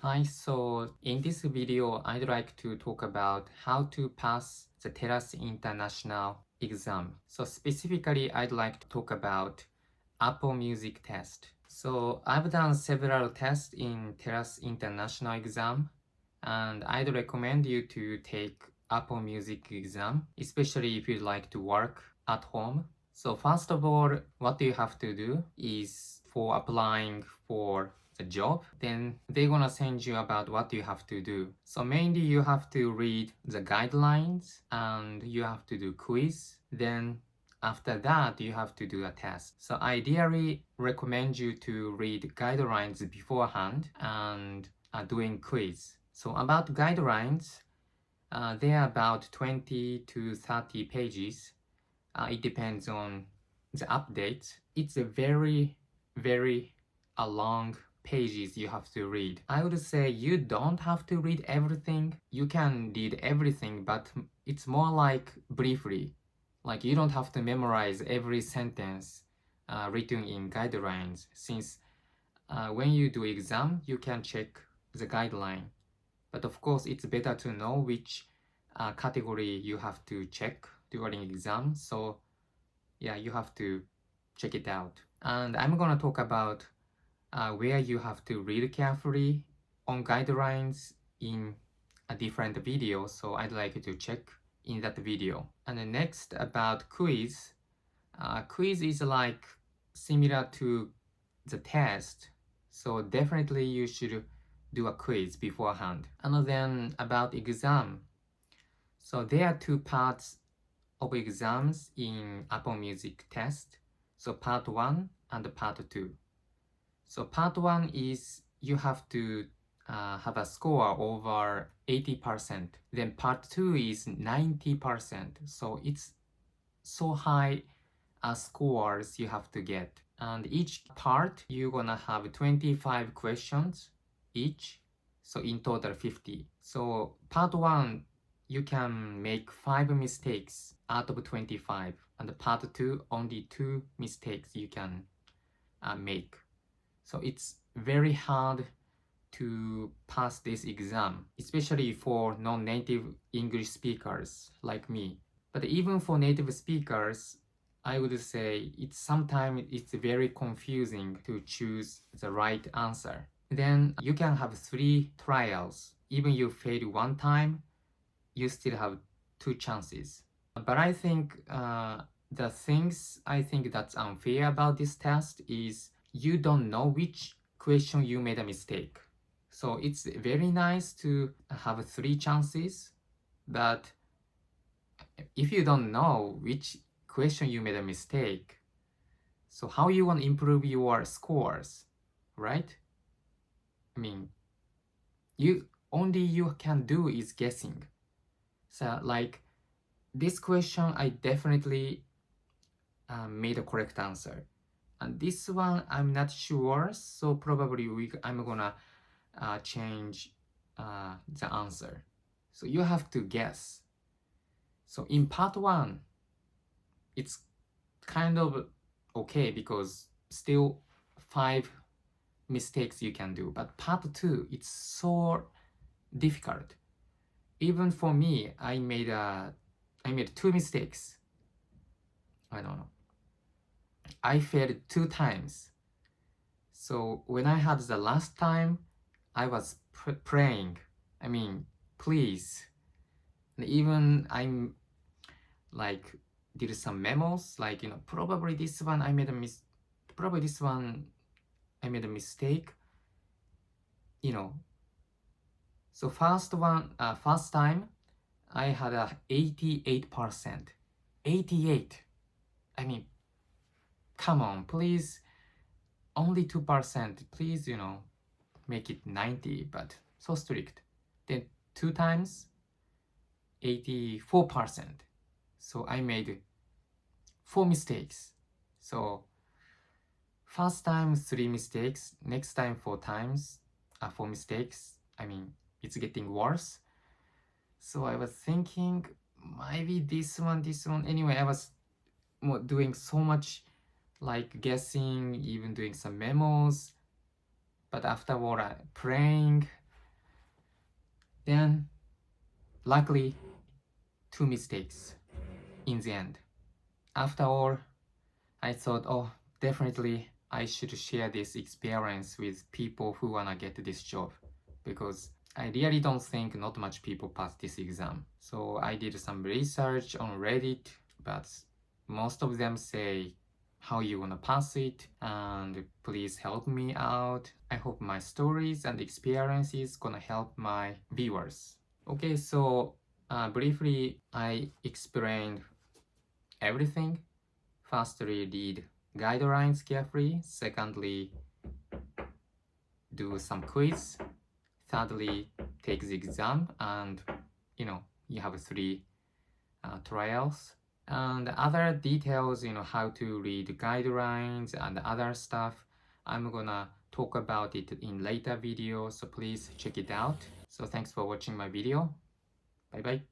Hi, so in this video, I'd like to talk about how to pass the Telus International exam. So specifically, I'd like to talk about Apple Music test. So I've done several tests in Telus International exam, and I'd recommend you to take Apple Music exam, especially if you'd like to work at home. So first of all, what you have to do is for applying for the job, then they're gonna send you about what you have to do. So mainly you have to read the guidelines and you have to do quiz. Then after that, you have to do a test. So ideally recommend you to read guidelines beforehand and doing quiz. So about guidelines, they are about 20 to 30 pages. It depends on the updates. It's a very long pages you have to read. I would say you don't have to read everything. You can read everything, but it's more like briefly. Like you don't have to memorize every sentence written in guidelines, since when you do exam, you can check the guideline. But of course, it's better to know which category you have to check during exam. So yeah, you have to check it out. And I'm gonna talk about where you have to read carefully on guidelines in a different video. So I'd like you to check in that video. And the next about quiz. Quiz is like similar to the test. So definitely you should do a quiz beforehand. And then about exam. So there are two parts of exams in Apple Music test. So part 1 and part 2. So part 1 is you have to have a score over 80%. Then part 2 is 90%. So it's so high scores you have to get. And each part you're gonna have 25 questions each. So in total 50. So part 1 you can make 5 mistakes out of 25, and part 2 only 2 mistakes you can make. So it's very hard to pass this exam, especially for non-native English speakers like me. But even for native speakers, I would say sometimes it's very confusing to choose the right answer. Then you can have 3 trials. Even you fail one time, you still have 2 chances. But I think the things I think that's unfair about this test is you don't know which question you made a mistake. So it's very nice to have 3 chances, but if you don't know which question you made a mistake, so how you want to improve your scores, right? I mean, you can do is guessing. So like this question, I definitely made a correct answer, and this one I'm not sure. So probably I'm gonna change the answer. So you have to guess. So in part 1, it's kind of okay because still 5 mistakes you can do. But part 2, it's so difficult. Even for me, I made 2 mistakes. I don't know. I failed 2 times. So when I had the last time, I was praying. I mean, please. And even I'm like did some memos, like probably this one I made a mistake. So first time I had a 88%. 88. I mean, come on, please. Only 2%. Please, make it 90. But so strict. Then 2 times, 84%. So I made 4 mistakes. So first time 3 mistakes, next time 4 times 4 mistakes. I mean, it's getting worse. So I was thinking maybe this one. Anyway, I was doing so much like guessing, even doing some memos. But afterward, praying. Then, luckily, 2 mistakes in the end. After all, I thought, oh, definitely I should share this experience with people who wanna get this job, because I really don't think not much people pass this exam. So I did some research on Reddit, but most of them say how you wanna pass it, and please help me out. I hope my stories and experiences gonna help my viewers. Okay, so briefly I explained everything. Firstly, read guidelines carefully. Secondly, do some quiz. Thirdly, take the exam, and you have 3 trials. And other details, how to read guidelines and other stuff, I'm gonna talk about it in later video, so please check it out. So thanks for watching my video. Bye bye.